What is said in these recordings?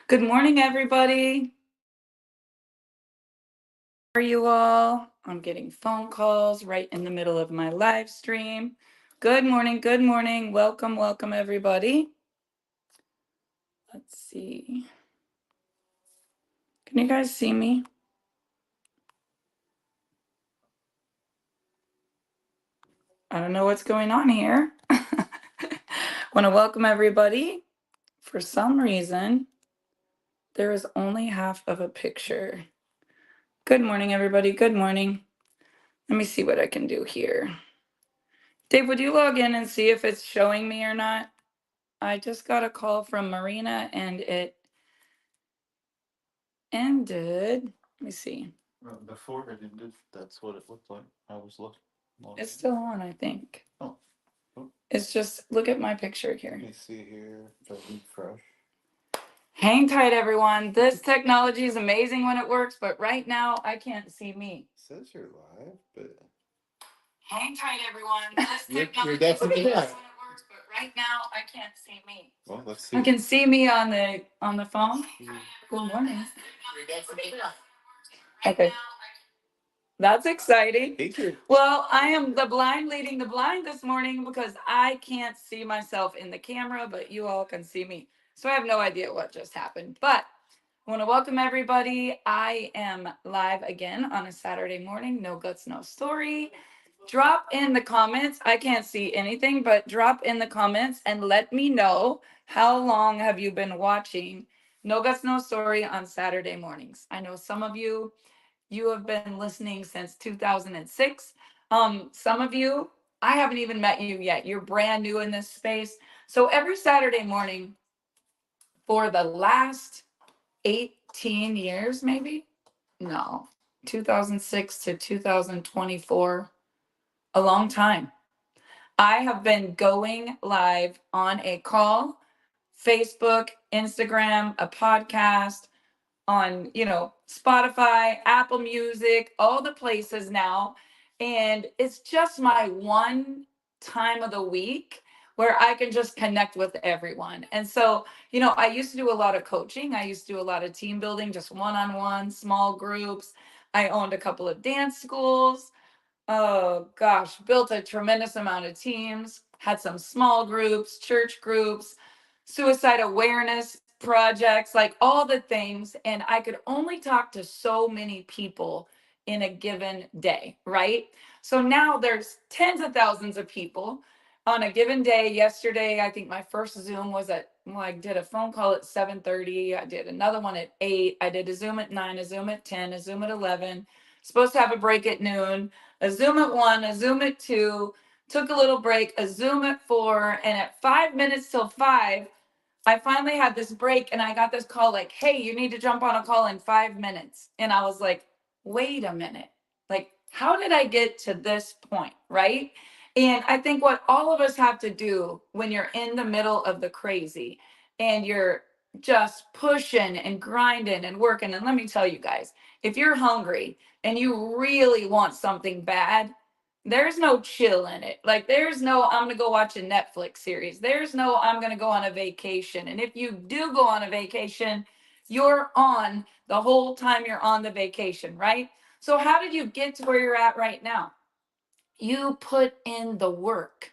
Good morning, everybody. How are you all? I'm getting phone calls right in the middle of my live stream. Good morning, good morning. Welcome, welcome, everybody. Let's see. Can you guys see me? I don't know what's going on here. Want to welcome everybody. For some reason, there is only half of a picture. Good morning, everybody. Good morning. Let me see what I can do here. Dave, would you log in and see if it's showing me or not? I just got a call from Marina and it ended. Let me see. Before it ended, that's what it looked like. I was looking. It's still on, I think. Oh. It's just, look at my picture here. Let me see here. Refresh. Hang tight, everyone. This technology is amazing when it works, but right now I can't see me. It says you're live, but Hang tight, everyone. This you're technology definitely is amazing when live. it works, but right now I can't see me. Well, let's see. I can see me on the phone. Good morning. You're definitely live. Okay. That's exciting. Thank you. Well, I am the blind leading the blind this morning because I can't see myself in the camera, but you all can see me. So I have no idea what just happened. But I want to welcome everybody. I am live again on a Saturday morning. No guts, no story. Drop in the comments. I can't see anything, but drop in the comments and let me know how long have you been watching No Guts, No Story on Saturday mornings. I know some of you have been listening since 2006. Some of you, I haven't even met you yet. You're brand new in this space. So every Saturday morning for the last 18 years, maybe? No, 2006 to 2024, a long time. I have been going live on a call, Facebook, Instagram, a podcast, on, Spotify, Apple Music, all the places now. And it's just my one time of the week where I can just connect with everyone. And so, I used to do a lot of coaching. I used to do a lot of team building, just one-on-one, small groups. I owned a couple of dance schools. Oh gosh, built a tremendous amount of teams, had some small groups, church groups, suicide awareness projects, like all the things. And I could only talk to so many people in a given day, right? So now there's tens of thousands of people on a given day. Yesterday, I think my first Zoom was I did a phone call at 7:30. I did another one at 8. I did a Zoom at 9, a Zoom at 10, a Zoom at 11. Supposed to have a break at noon, a Zoom at 1, a Zoom at 2, took a little break, a Zoom at 4, and at 5 minutes till 5, I finally had this break and I got this call like, hey, you need to jump on a call in 5 minutes. And I was like, wait a minute. Like, how did I get to this point? Right. And I think what all of us have to do when you're in the middle of the crazy and you're just pushing and grinding and working. And let me tell you guys, if you're hungry and you really want something bad, there's no chill in it. Like there's no I'm going to go watch a Netflix series. There's no I'm going to go on a vacation. And if you do go on a vacation, you're on the whole time you're on the vacation, right? So how did you get to where you're at right now? You put in the work.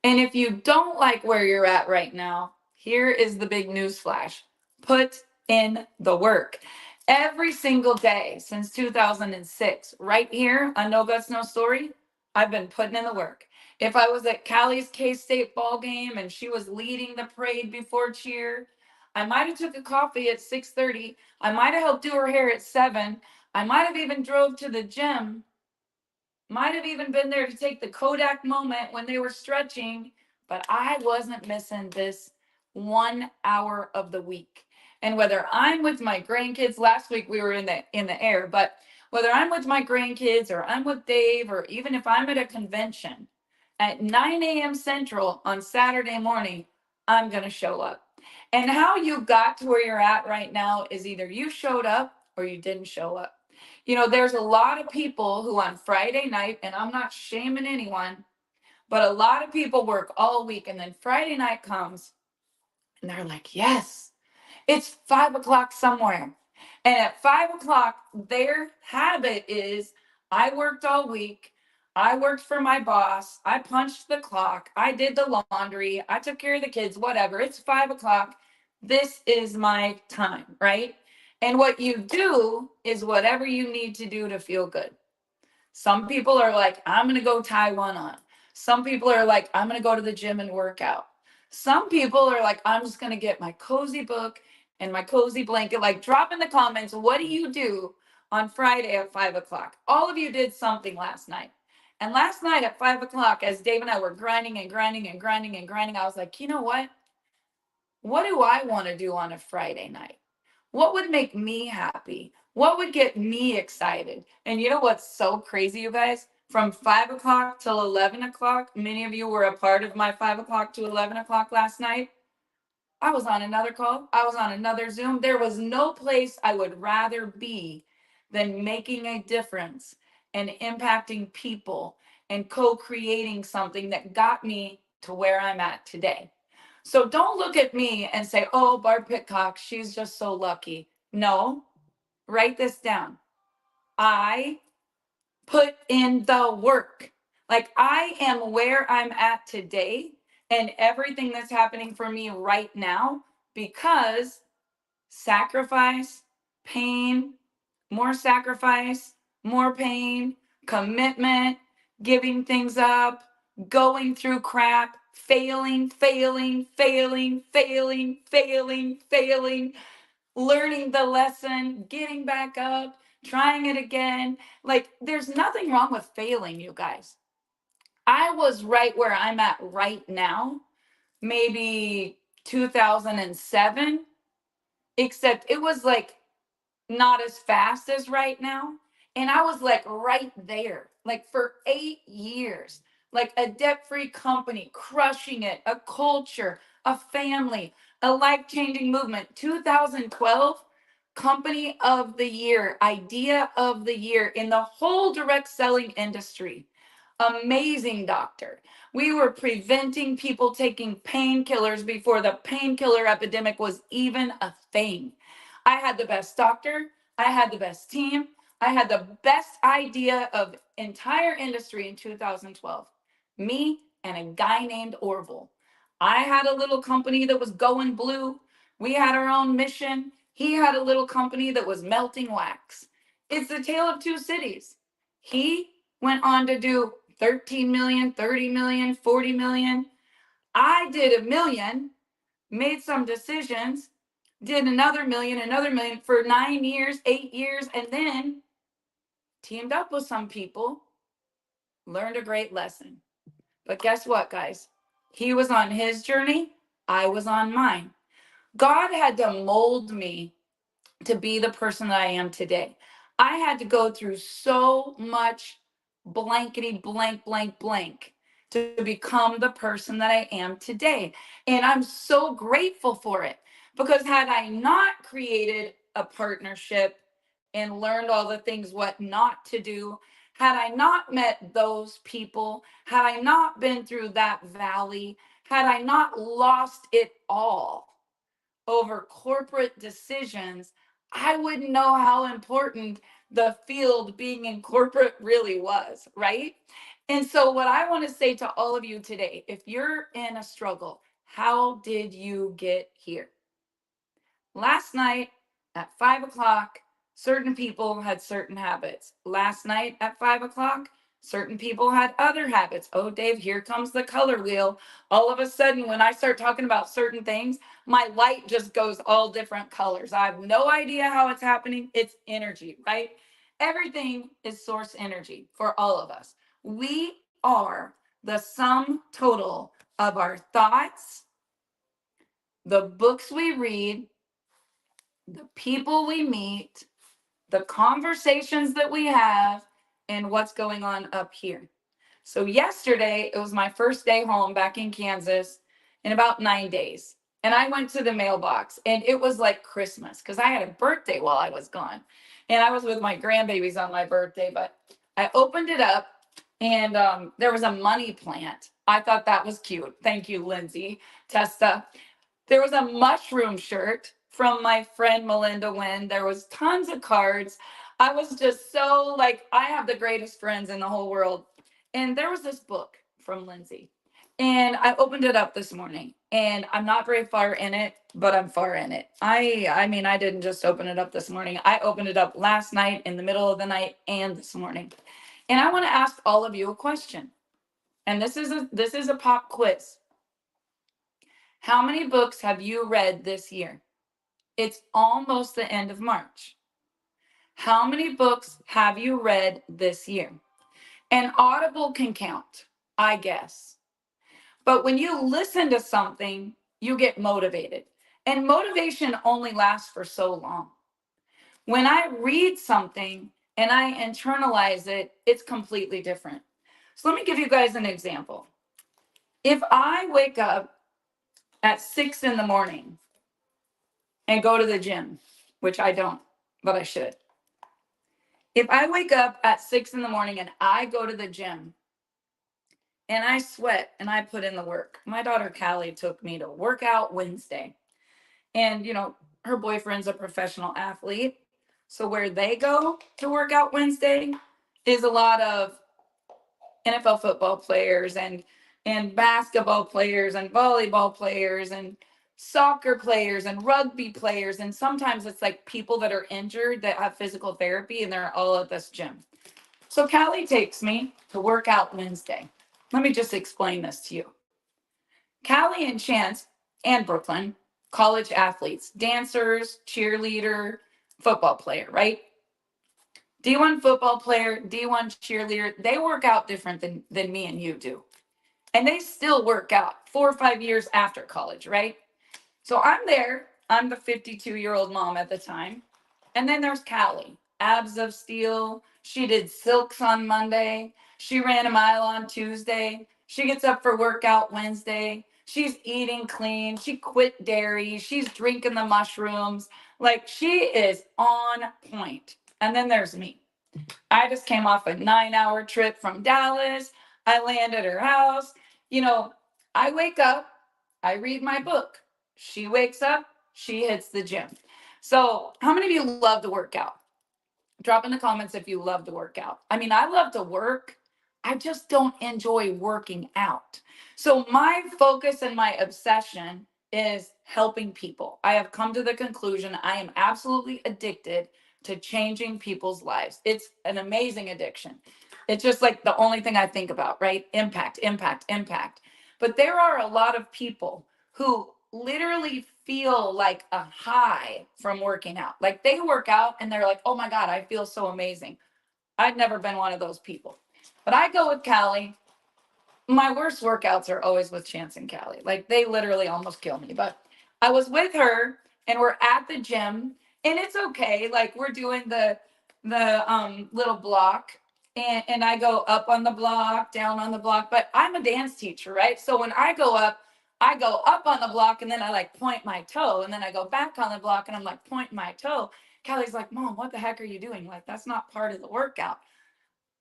And if you don't like where you're at right now, here is the big news flash. Put in the work. Every single day since 2006, right here on No Guts, No Story, I've been putting in the work. If I was at Callie's K-State ball game and she was leading the parade before cheer, I might have took a coffee at 6:30. I might have helped do her hair at 7. I might have even drove to the gym, might have even been there to take the Kodak moment when they were stretching, but I wasn't missing this 1 hour of the week. And whether I'm with my grandkids, last week we were in the air, but whether I'm with my grandkids or I'm with Dave, or even if I'm at a convention at 9 a.m. Central on Saturday morning, I'm going to show up. And how you got to where you're at right now is either you showed up or you didn't show up. There's a lot of people who on Friday night, and I'm not shaming anyone, but a lot of people work all week and then Friday night comes and they're like, yes. It's 5 o'clock somewhere. And at 5 o'clock, their habit is I worked all week. I worked for my boss. I punched the clock. I did the laundry. I took care of the kids, whatever. It's 5 o'clock. This is my time, right? And what you do is whatever you need to do to feel good. Some people are like, I'm going to go tie one on. Some people are like, I'm going to go to the gym and work out. Some people are like, I'm just going to get my cozy book and my cozy blanket. Like, drop in the comments, what do you do on Friday at 5 o'clock? All of you did something last night. And last night at 5 o'clock, as Dave and I were grinding and grinding and grinding and grinding, I was like, you know what? What do I want to do on a Friday night? What would make me happy? What would get me excited? And you know what's so crazy, you guys? From 5 o'clock till 11 o'clock, many of you were a part of my 5 o'clock to 11 o'clock last night. I was on another call. I was on another Zoom. There was no place I would rather be than making a difference and impacting people and co creating something that got me to where I'm at today. So don't look at me and say, oh, Barb Pitcock, she's just so lucky. No, write this down. I put in the work. Like, I am where I'm at today and everything that's happening for me right now because sacrifice, pain, sacrifice, more pain, commitment, giving things up, going through crap, failing, failing, failing, failing, failing, failing, learning the lesson, getting back up, trying it again. Like, there's nothing wrong with failing, you guys. I was right where I'm at right now, maybe 2007, except it was like not as fast as right now. And I was like right there, like for 8 years, like a debt free company, crushing it, a culture, a family, a life changing movement. 2012, company of the year, idea of the year in the whole direct selling industry. Amazing doctor. We were preventing people taking painkillers before the painkiller epidemic was even a thing. I had the best doctor. I had the best team. I had the best idea of entire industry in 2012. Me and a guy named Orville. I had a little company that was going blue. We had our own mission. He had a little company that was melting wax. It's the tale of two cities. He went on to do 13 million, 30 million, 40 million. I did 1 million, made some decisions, did another million for 9 years, 8 years, and then teamed up with some people, learned a great lesson. But guess what, guys? He was on his journey, I was on mine. God had to mold me to be the person that I am today. I had to go through so much blankety blank, blank, blank to become the person that I am today. And I'm so grateful for it because had I not created a partnership and learned all the things what not to do, had I not met those people, had I not been through that valley, had I not lost it all over corporate decisions, I wouldn't know how important the field being in corporate really was, right? And so, what I want to say to all of you today, if you're in a struggle, how did you get here? Last night at 5 o'clock, certain people had certain habits. Last night at 5 o'clock, certain people had other habits. Oh, Dave, here comes the color wheel. All of a sudden, when I start talking about certain things, my light just goes all different colors. I have no idea how it's happening. It's energy, right? Everything is source energy for all of us. We are the sum total of our thoughts, the books we read, the people we meet, the conversations that we have, and what's going on up here. So, yesterday, it was my first day home back in Kansas in about 9 days. And I went to the mailbox, and it was like Christmas because I had a birthday while I was gone. And I was with my grandbabies on my birthday, but I opened it up, and there was a money plant. I thought that was cute. Thank you, Lindsay, Testa. There was a mushroom shirt from my friend Melinda Wynn. There was tons of cards. I was just so like, I have the greatest friends in the whole world. And there was this book from Lindsay. And I opened it up this morning, and I'm not very far in it, but I'm far in it. I mean, I didn't just open it up this morning. I opened it up last night, in the middle of the night, and this morning. And I want to ask all of you a question. And this is a pop quiz. How many books have you read this year? It's almost the end of March. How many books have you read this year? And Audible can count, I guess. But when you listen to something, you get motivated. And motivation only lasts for so long. When I read something and I internalize it, it's completely different. So let me give you guys an example. If I wake up at 6 in the morning and go to the gym, which I don't, but I should. If I wake up at 6 in the morning and I go to the gym and I sweat and I put in the work, my daughter Callie took me to Workout Wednesday. And, her boyfriend's a professional athlete. So where they go to Workout Wednesday is a lot of NFL football players and basketball players and volleyball players and soccer players and rugby players. And sometimes it's like people that are injured that have physical therapy and they're all at this gym. So Callie takes me to Workout Wednesday. Let me just explain this to you. Callie and Chance and Brooklyn, college athletes, dancers, cheerleader, football player, right? D1 football player, D1 cheerleader, they work out different than me and you do. And they still work out 4 or 5 years after college, right? So I'm there. I'm the 52-year-old mom at the time. And then there's Callie, abs of steel. She did silks on Monday. She ran a mile on Tuesday. She gets up for Workout Wednesday. She's eating clean. She quit dairy. She's drinking the mushrooms. Like, she is on point. And then there's me. I just came off a 9-hour trip from Dallas. I land at her house. I wake up, I read my book. She wakes up, she hits the gym. So, how many of you love to work out? Drop in the comments if you love to work out. I mean, I love to work. I just don't enjoy working out. So, my focus and my obsession is helping people. I have come to the conclusion I am absolutely addicted to changing people's lives. It's an amazing addiction. It's just like the only thing I think about, right? Impact, impact, impact. But there are a lot of people who literally feel like a high from working out. Like, they work out and they're like, oh my God, I feel so amazing. I've never been one of those people. But I go with Callie. My worst workouts are always with Chance and Callie. Like, they literally almost kill me. But I was with her and we're at the gym, and it's okay. Like, we're doing the little block, and I go up on the block, down on the block. But I'm a dance teacher, right? So when I go up on the block, and then I like point my toe, and then I go back on the block and I'm like pointing my toe. Callie's like, Mom, what the heck are you doing? Like, that's not part of the workout.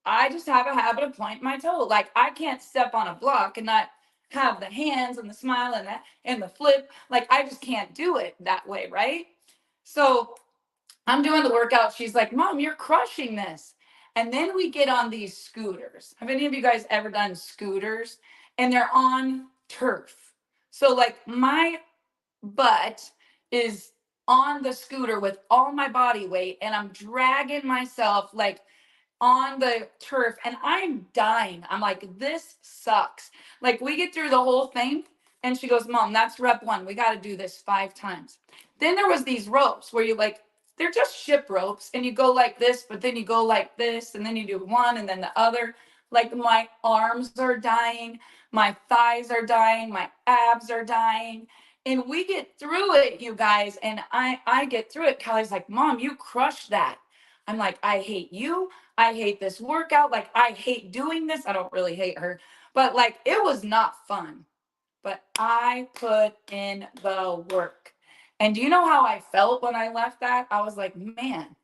I just have a habit of pointing my toe. Like, I can't step on a block and not have the hands and the smile and the flip. Like, I just can't do it that way, right? So I'm doing the workout. She's like, Mom, you're crushing this. And then we get on these scooters. Have any of you guys ever done scooters? And they're on turf. So like, my butt is on the scooter with all my body weight, and I'm dragging myself like on the turf, and I'm dying. I'm like, this sucks. Like, we get through the whole thing, and she goes, Mom, that's rep 1. We got to do this 5 times. Then there was these ropes where you like, they're just ship ropes, and you go like this, but then you go like this, and then you do one and then the other. Like, my arms are dying, my thighs are dying, my abs are dying. And we get through it, you guys, and I get through it. Callie's like, Mom, you crushed that. I'm like, I hate you. I hate this workout. Like, I hate doing this. I don't really hate her, but like, it was not fun. But I put in the work. And do you know how I felt when I left that? I was like, man,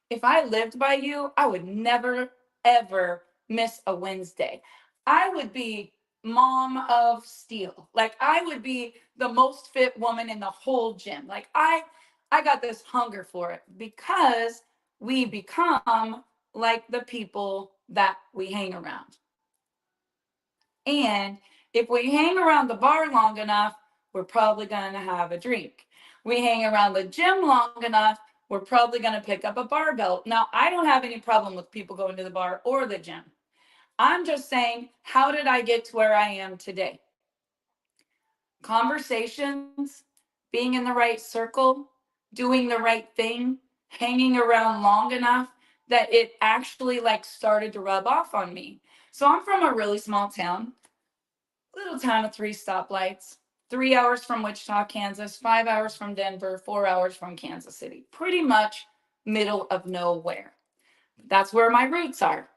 if I lived by you, I would never, ever miss a Wednesday. I would be mom of steel. Like, I would be the most fit woman in the whole gym. Like, I got this hunger for it because we become like the people that we hang around. And if we hang around the bar long enough, we're probably going to have a drink. We hang around the gym long enough, we're probably going to pick up a barbell. Now, I don't have any problem with people going to the bar or the gym. I'm just saying, how did I get to where I am today? Conversations, being in the right circle, doing the right thing, hanging around long enough that it actually like started to rub off on me. So I'm from a really small town, little town of 3 stoplights, 3 hours from Wichita, Kansas, 5 hours from Denver, 4 hours from Kansas City. Pretty much middle of nowhere. That's where my roots are.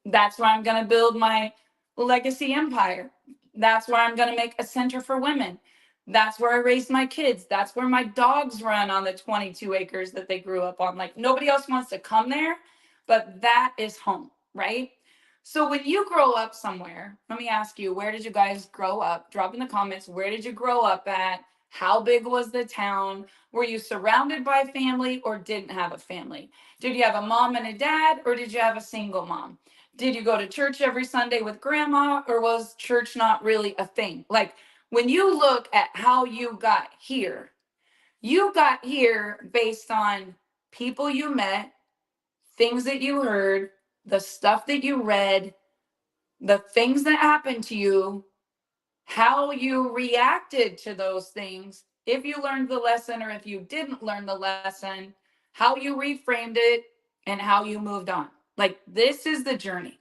That's where I'm going to build my legacy empire. That's where I'm going to make a center for women. That's where I raised my kids. That's where my dogs run on the 22 acres that they grew up on. Like nobody else wants to come there, but that is home, right? So when you grow up somewhere, let me ask you, where did you guys grow up? Drop in the comments, where did you grow up at? How big was the town? Were you surrounded by family or didn't have a family? Did you have a mom and a dad or did you have a single mom? Did you go to church every Sunday with grandma or was church not really a thing? Like when you look at how you got here based on people you met, things that you heard, the stuff that you read, the things that happened to you, how you reacted to those things, if you learned the lesson or if you didn't learn the lesson, how you reframed it, and how you moved on. Like this is the journey.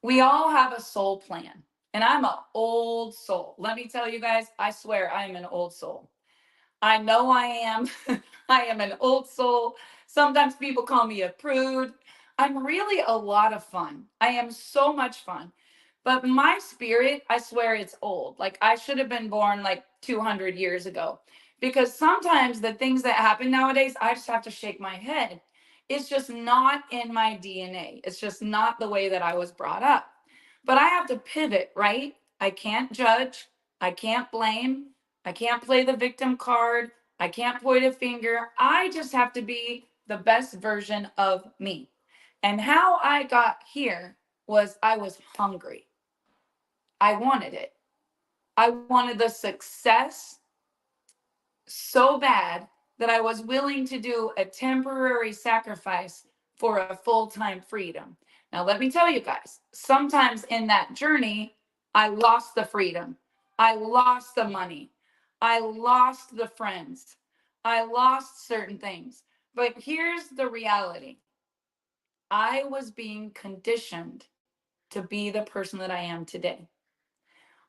We all have a soul plan. And I'm an old soul. Let me tell you guys, I swear I am an old soul. I know I am. I am an old soul. Sometimes people call me a prude. I'm really a lot of fun. I am so much fun. But my spirit, I swear it's old. Like I should have been born like 200 years ago. Because sometimes the things that happen nowadays, I just have to shake my head. It's just not in my DNA. It's just not the way that I was brought up. But I have to pivot, right? I can't judge. I can't blame. I can't play the victim card. I can't point a finger. I just have to be the best version of me. And how I got here was I was hungry. I wanted it. I wanted the success so bad that I was willing to do a temporary sacrifice for a full time freedom. Now, let me tell you guys, sometimes in that journey, I lost the freedom, I lost the money, I lost the friends, I lost certain things. But here's the reality: I was being conditioned to be the person that I am today.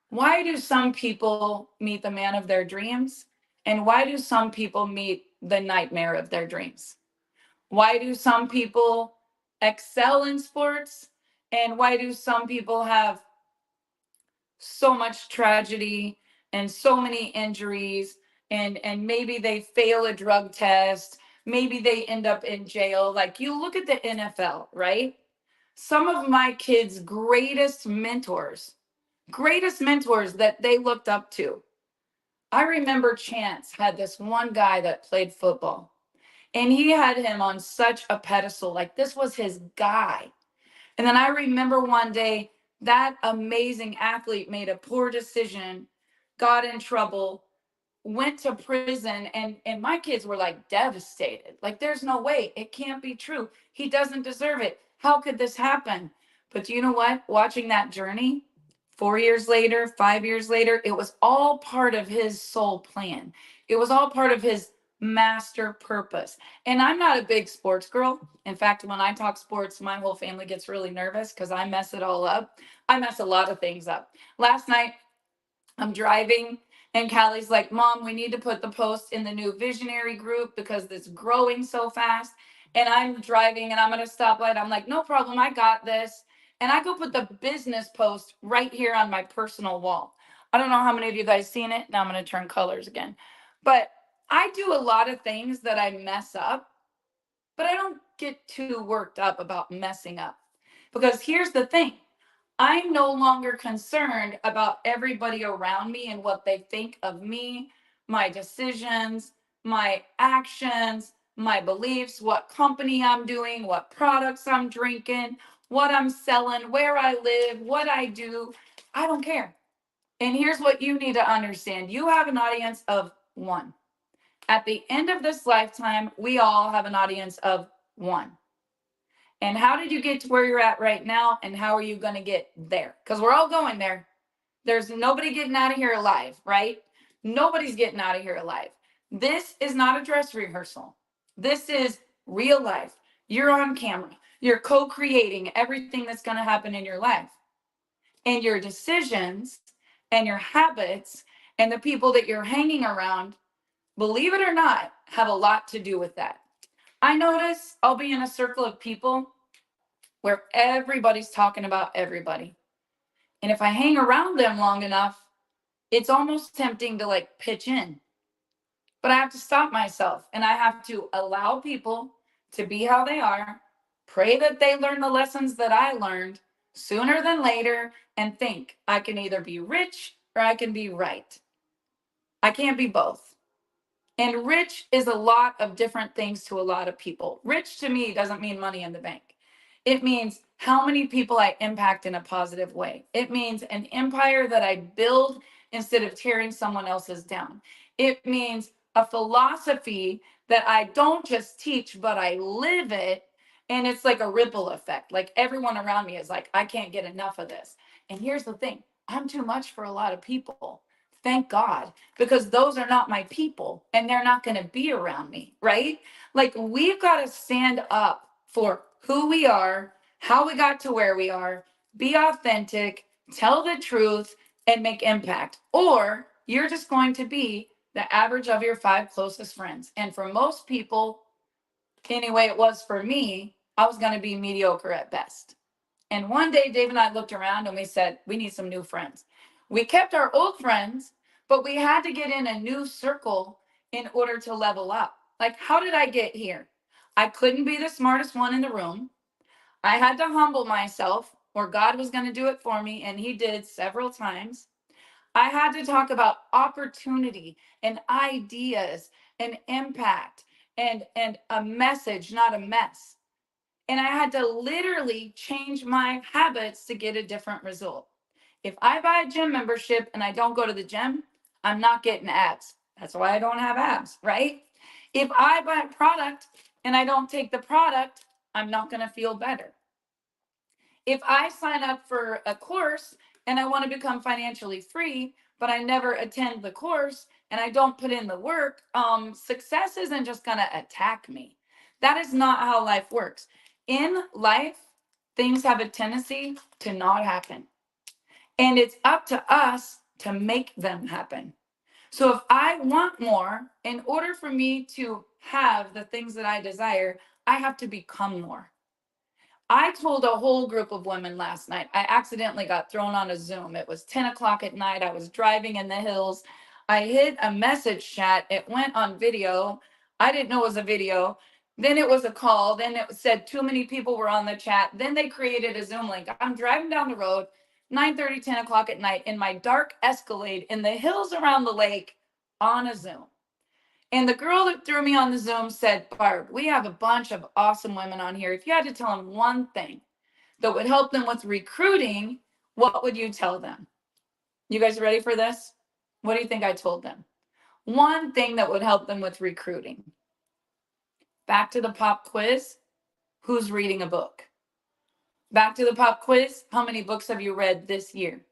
Why do some people meet the man of their dreams? And why do some people meet the nightmare of their dreams? Why do some people excel in sports? And why do some people have so much tragedy and so many injuries? And maybe they fail a drug test. Maybe they end up in jail. Like you look at the NFL, right? Some of my kids' greatest mentors that they looked up to. I remember Chance had this one guy that played football, and he had him on such a pedestal. Like this was his guy. And then I remember one day that amazing athlete made a poor decision, got in trouble, went to prison, and my kids were like devastated. Like there's no way, it can't be true. He doesn't deserve it. How could this happen? But you know what? Watching that journey, 4 years later, 5 years later, it was all part of his soul plan. It was all part of his master purpose. And I'm not a big sports girl. In fact, when I talk sports, my whole family gets really nervous because I mess it all up. I mess a lot of things up. Last night, I'm driving and Callie's like, Mom, we need to put the post in the new visionary group because it's growing so fast. And I'm driving and I'm at a stoplight. I'm like, no problem, I got this. And I go put the business post right here on my personal wall. I don't know how many of you guys seen it. Now I'm going to turn colors again. But I do a lot of things that I mess up, but I don't get too worked up about messing up. Because here's the thing: I'm no longer concerned about everybody around me and what they think of me, my decisions, my actions, my beliefs, what company I'm doing, what products I'm drinking, what I'm selling, where I live, what I do. I don't care. And here's what you need to understand: you have an audience of one. At the end of this lifetime, we all have an audience of one. And how did you get to where you're at right now? And how are you going to get there? Because we're all going there. There's nobody getting out of here alive, right? Nobody's getting out of here alive. This is not a dress rehearsal. This is real life. You're on camera. You're co creating everything that's going to happen in your life. And your decisions and your habits and the people that you're hanging around, believe it or not, have a lot to do with that. I notice I'll be in a circle of people where everybody's talking about everybody. And if I hang around them long enough, it's almost tempting to like pitch in. But I have to stop myself and I have to allow people to be how they are, pray that they learn the lessons that I learned sooner than later, and think I can either be rich or I can be right. I can't be both. And rich is a lot of different things to a lot of people. Rich to me doesn't mean money in the bank. It means how many people I impact in a positive way. It means an empire that I build instead of tearing someone else's down. It means a philosophy that I don't just teach, but I live it. And it's like a ripple effect. Like everyone around me is like, I can't get enough of this. And here's the thing: I'm too much for a lot of people. Thank God, because those are not my people and they're not going to be around me, right? Like we've got to stand up for who we are, how we got to where we are, be authentic, tell the truth, and make impact. Or you're just going to be the average of your 5 closest friends. And for most people, anyway, it was for me, I was going to be mediocre at best. And one day, Dave and I looked around and we said, we need some new friends. We kept our old friends, but we had to get in a new circle in order to level up. Like, how did I get here? I couldn't be the smartest one in the room. I had to humble myself, or God was going to do it for me, and He did several times. I had to talk about opportunity and ideas and impact and a message, not a mess. And I had to literally change my habits to get a different result. If I buy a gym membership and I don't go to the gym, I'm not getting abs. That's why I don't have abs, right? If I buy a product and I don't take the product, I'm not going to feel better. If I sign up for a course and I want to become financially free, but I never attend the course and I don't put in the work, success isn't just going to attack me. That is not how life works. In life, things have a tendency to not happen. And it's up to us to make them happen. So if I want more, in order for me to have the things that I desire, I have to become more. I told a whole group of women last night. I accidentally got thrown on a Zoom. It was 10 o'clock at night. I was driving in the hills. I hit a message chat. It went on video. I didn't know it was a video. Then it was a call. Then it said too many people were on the chat. Then they created a Zoom link. I'm driving down the road, 9:30, 10 o'clock at night in my dark Escalade in the hills around the lake on a Zoom. And the girl that threw me on the Zoom said, Barb, we have a bunch of awesome women on here. If you had to tell them one thing that would help them with recruiting, what would you tell them? You guys ready for this? What do you think I told them? One thing that would help them with recruiting. Back to the pop quiz. Who's reading a book? Back to the pop quiz. How many books have you read this year?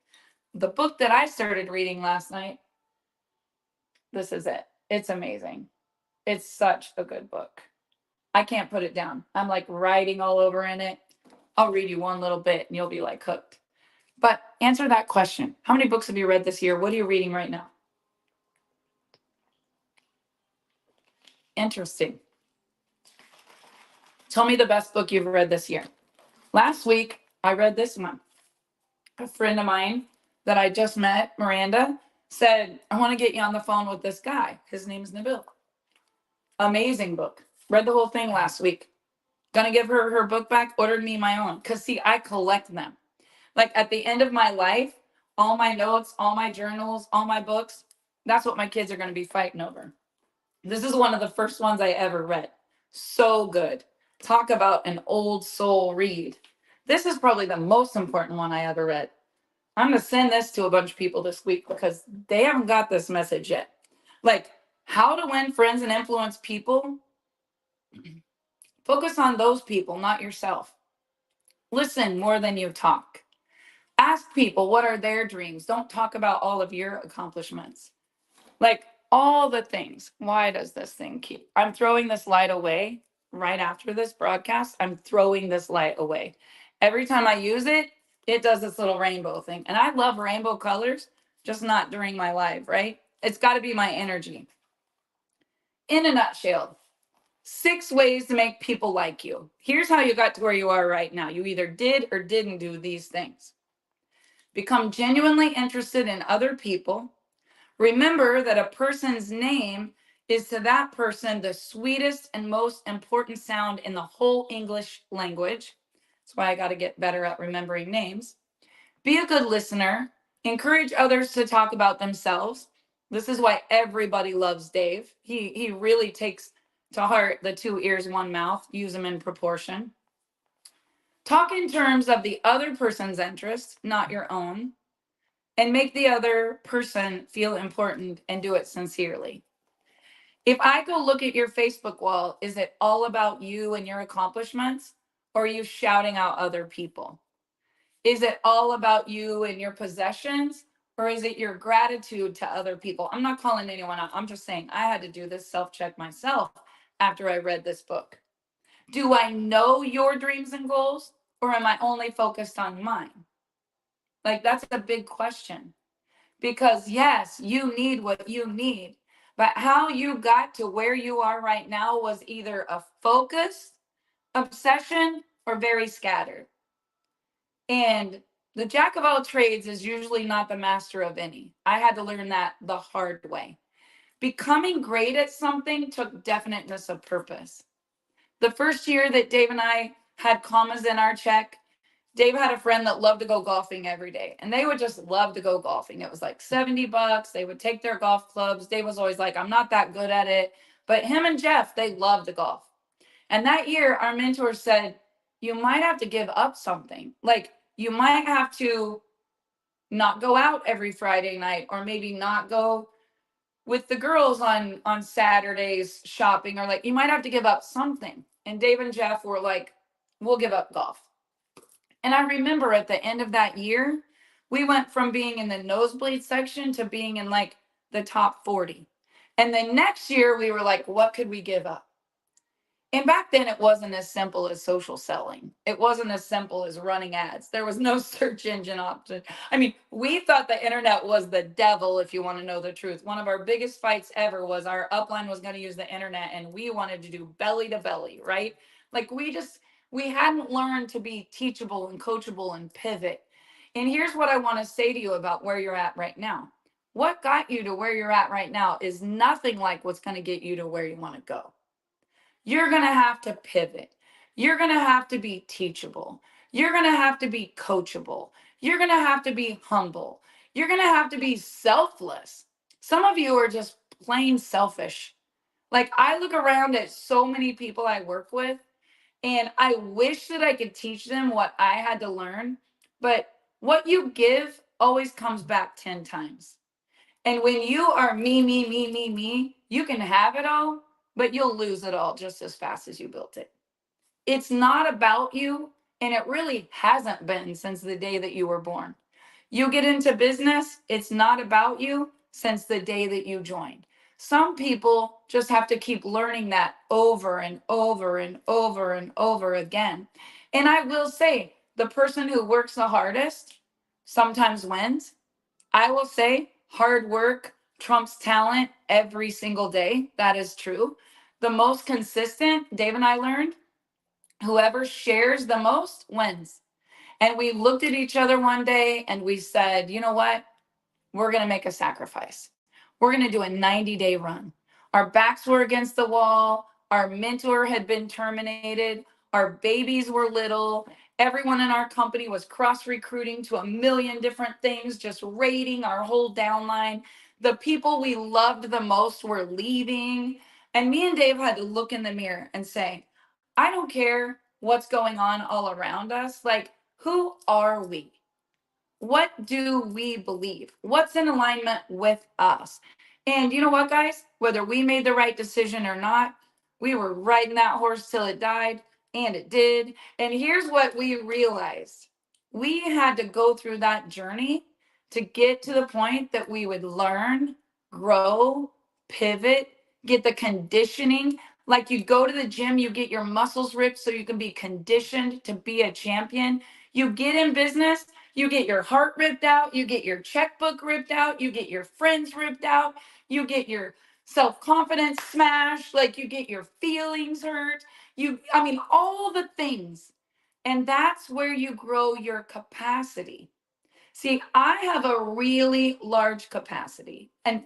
The book that I started reading last night, this is it. It's amazing. It's such a good book. I can't put it down. I'm like writing all over in it. I'll read you one little bit and you'll be like hooked. But answer that question. How many books have you read this year? What are you reading right now? Interesting. Tell me the best book you've read this year. Last week, I read this one. A friend of mine that I just met, Miranda, said, I want to get you on the phone with this guy. His name's Nabil. Amazing book. Read the whole thing last week. Gonna give her book back, ordered me my own. Because see, I collect them. Like at the end of my life, all my notes, all my journals, all my books, that's what my kids are going to be fighting over. This is one of the first ones I ever read. So good. Talk about an old soul read. This is probably the most important one I ever read. I'm going to send this to a bunch of people this week because they haven't got this message yet. Like, how to win friends and influence people. Focus on those people, not yourself. Listen more than you talk. Ask people what are their dreams. Don't talk about all of your accomplishments. Like all the things. Why does this thing keep? I'm throwing this light away right after this broadcast. I'm throwing this light away. Every time I use it, it does this little rainbow thing. And I love rainbow colors, just not during my live, right? It's got to be my energy. In a nutshell, 6 ways to make people like you. Here's how you got to where you are right now. You either did or didn't do these things. Become genuinely interested in other people. Remember that a person's name is to that person the sweetest and most important sound in the whole English language. That's why I got to get better at remembering names. Be a good listener. Encourage others to talk about themselves. This is why everybody loves Dave. He really takes to heart the 2 ears, 1 mouth, use them in proportion. Talk in terms of the other person's interests, not your own, and make the other person feel important and do it sincerely. If I go look at your Facebook wall, is it all about you and your accomplishments, or are you shouting out other people? Is it all about you and your possessions, or is it your gratitude to other people? I'm not calling anyone out. I'm just saying I had to do this self check myself after I read this book. Do I know your dreams and goals, or am I only focused on mine? Like, that's a big question. Because, yes, you need what you need. But how you got to where you are right now was either a focused obsession or very scattered. And the jack of all trades is usually not the master of any. I had to learn that the hard way. Becoming great at something took definiteness of purpose. The first year that Dave and I had commas in our check, Dave had a friend that loved to go golfing every day, and they would just love to go golfing. It was like $70. They would take their golf clubs. Dave was always like, I'm not that good at it. But him and Jeff, they loved to golf. And that year, our mentor said, you might have to give up something. Like, you might have to not go out every Friday night, or maybe not go with the girls on Saturdays shopping, or like you might have to give up something. And Dave and Jeff were like, we'll give up golf. And I remember at the end of that year, we went from being in the nosebleed section to being in like the top 40. And the next year we were like, what could we give up? And back then, it wasn't as simple as social selling. It wasn't as simple as running ads. There was no search engine option. I mean, we thought the internet was the devil, if you want to know the truth. One of our biggest fights ever was our upline was going to use the internet, and we wanted to do belly to belly, right? Like we hadn't learned to be teachable and coachable and pivot. And here's what I want to say to you about where you're at right now. What got you to where you're at right now is nothing like what's going to get you to where you want to go. You're going to have to pivot. You're going to have to be teachable. You're going to have to be coachable. You're going to have to be humble. You're going to have to be selfless. Some of you are just plain selfish. Like, I look around at so many people I work with, and I wish that I could teach them what I had to learn. But what you give always comes back 10 times. And when you are me, you can have it all, but you'll lose it all just as fast as you built it. It's not about you, and it really hasn't been since the day that you were born. You get into business, it's not about you since the day that you joined. Some people just have to keep learning that over and over and over and over again. And I will say, the person who works the hardest sometimes wins. I will say hard work trumps talent every single day. That is true. The most consistent, Dave and I learned, whoever shares the most wins. And we looked at each other one day and we said, you know what? We're going to make a sacrifice. We're going to do a 90-day run. Our backs were against the wall. Our mentor had been terminated. Our babies were little. Everyone in our company was cross recruiting to a million different things, just raiding our whole downline. The people we loved the most were leaving. And me and Dave had to look in the mirror and say, I don't care what's going on all around us. Like, who are we? What do we believe? What's in alignment with us? And you know what, guys? Whether we made the right decision or not, we were riding that horse till it died, and it did. And here's what we realized: we had to go through that journey to get to the point that we would learn, grow, pivot, get the conditioning. Like, you go to the gym, you get your muscles ripped so you can be conditioned to be a champion. You get in business, you get your heart ripped out, you get your checkbook ripped out, you get your friends ripped out, you get your self-confidence smashed, like you get your feelings hurt. I mean, all the things. And that's where you grow your capacity. See, I have a really large capacity. And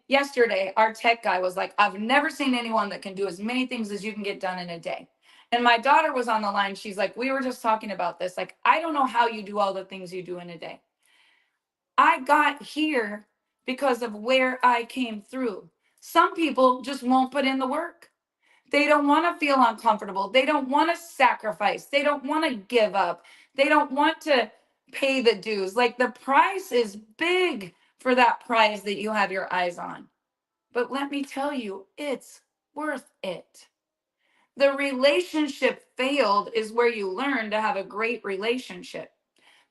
yesterday our tech guy was like, I've never seen anyone that can do as many things as you can get done in a day. And my daughter was on the line. She's like, we were just talking about this. Like, I don't know how you do all the things you do in a day. I got here because of where I came through. Some people just won't put in the work. They don't want to feel uncomfortable. They don't want to sacrifice. They don't want to give up. They don't want to pay the dues. Like, the price is big for that prize that you have your eyes on. But let me tell you, it's worth it. The relationship failed is where you learn to have a great relationship.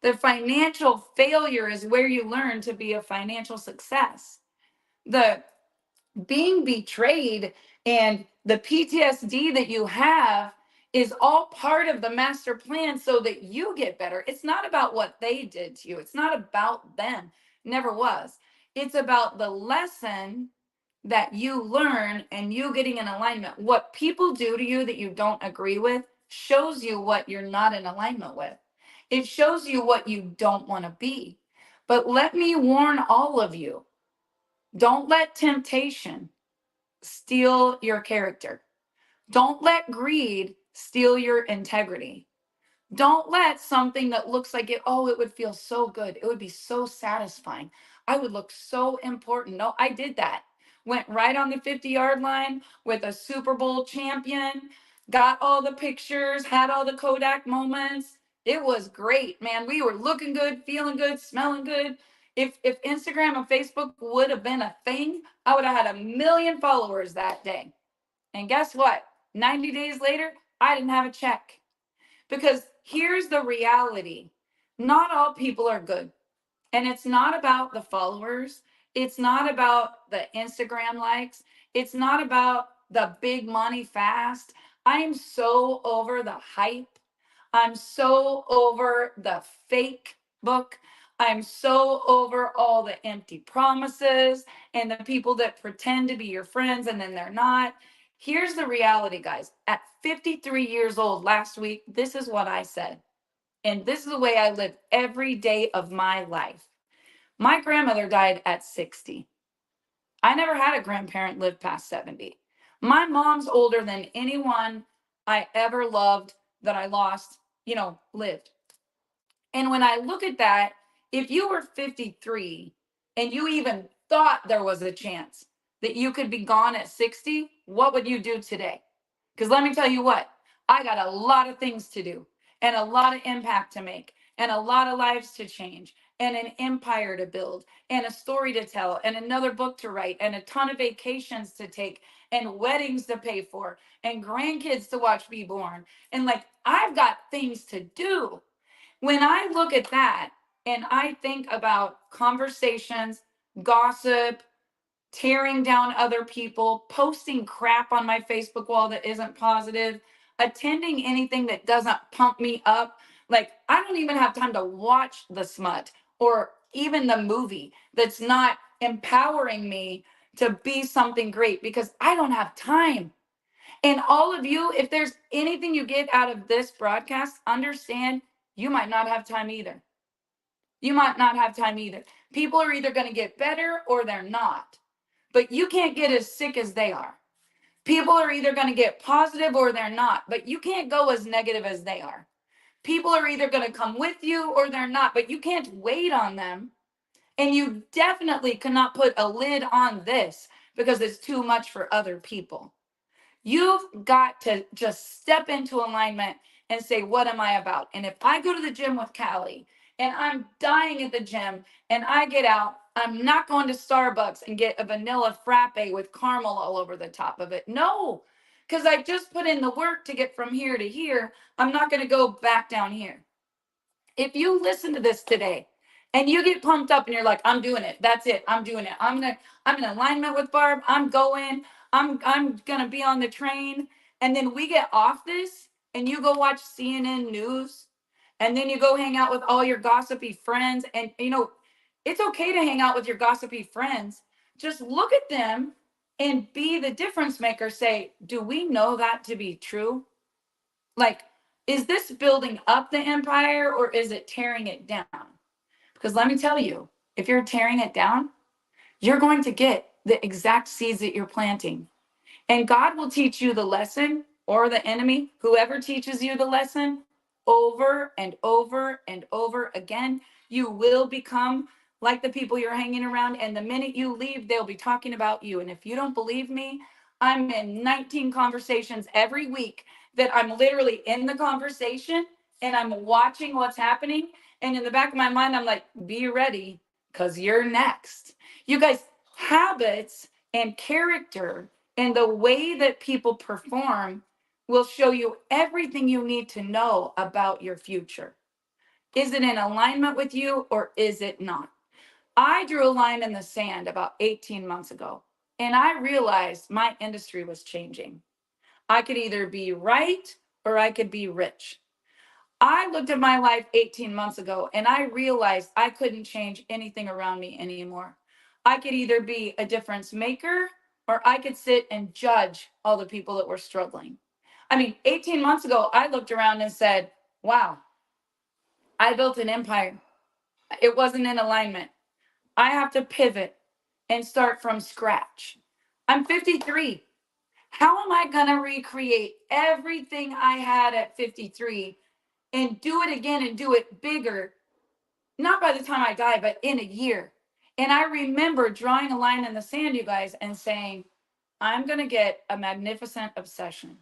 The financial failure is where you learn to be a financial success. The being betrayed and the PTSD that you have is all part of the master plan so that you get better. It's not about what they did to you, it's not about them. Never was. It's about the lesson that you learn and you getting in alignment. What people do to you that you don't agree with shows you what you're not in alignment with. It shows you what you don't want to be. But let me warn all of you, don't let temptation steal your character. Don't let greed steal your integrity. Don't let something that looks like it, oh, it would feel so good. It would be so satisfying. I would look so important. No, I did that. Went right on the 50-yard line with a Super Bowl champion, got all the pictures, had all the Kodak moments. It was great, man. We were looking good, feeling good, smelling good. If Instagram and Facebook would have been a thing, I would have had 1 million followers that day. And guess what? 90 days later, I didn't have a check. Because here's the reality: not all people are good. And it's not about the followers, it's not about the Instagram likes, it's not about the big money fast. I am so over the hype. I'm so over the fake book. I'm so over all the empty promises and the people that pretend to be your friends and then they're not. Here's the reality, guys. At 53 years old last week, this is what I said. And this is the way I live every day of my life. My grandmother died at 60. I never had a grandparent live past 70. My mom's older than anyone I ever loved that I lost, lived. And when I look at that, if you were 53 and you even thought there was a chance that you could be gone at 60, what would you do today? Because let me tell you what, I got a lot of things to do and a lot of impact to make and a lot of lives to change and an empire to build and a story to tell and another book to write and a ton of vacations to take and weddings to pay for and grandkids to watch be born. And like, I've got things to do. When I look at that and I think about conversations, gossip, tearing down other people, posting crap on my Facebook wall that isn't positive, attending anything that doesn't pump me up. Like, I don't even have time to watch the smut or even the movie that's not empowering me to be something great because I don't have time. And all of you, if there's anything you get out of this broadcast, understand you might not have time either. You might not have time either. People are either going to get better or they're not. But you can't get as sick as they are. People are either going to get positive or they're not, but you can't go as negative as they are. People are either going to come with you or they're not, but you can't wait on them. And you definitely cannot put a lid on this because it's too much for other people. You've got to just step into alignment and say, what am I about? And if I go to the gym with Callie and I'm dying at the gym and I get out, I'm not going to Starbucks and get a vanilla frappe with caramel all over the top of it. No, because I just put in the work to get from here to here. I'm not going to go back down here. If you listen to this today and you get pumped up and you're like, I'm doing it. That's it. I'm doing it. I'm in alignment with Barb. I'm going. I'm gonna be on the train. And then we get off this and you go watch CNN news and then you go hang out with all your gossipy friends. And it's okay to hang out with your gossipy friends. Just look at them and be the difference maker. Say, do we know that to be true? Like, is this building up the empire or is it tearing it down? Because let me tell you, if you're tearing it down, you're going to get the exact seeds that you're planting. And God will teach you the lesson, or the enemy, whoever teaches you the lesson, over and over and over again. You will become like the people you're hanging around. And the minute you leave, they'll be talking about you. And if you don't believe me, I'm in 19 conversations every week that I'm literally in the conversation and I'm watching what's happening. And in the back of my mind, I'm like, be ready because you're next. You guys, habits and character and the way that people perform will show you everything you need to know about your future. Is it in alignment with you or is it not? I drew a line in the sand about 18 months ago, and I realized my industry was changing. I could either be right or I could be rich. I looked at my life 18 months ago and I realized I couldn't change anything around me anymore. I could either be a difference maker or I could sit and judge all the people that were struggling. I mean, 18 months ago, I looked around and said, wow, I built an empire. It wasn't in alignment. I have to pivot and start from scratch. I'm 53. How am I going to recreate everything I had at 53 and do it again and do it bigger, not by the time I die, but in a year? And I remember drawing a line in the sand, you guys, and saying, I'm going to get a magnificent obsession.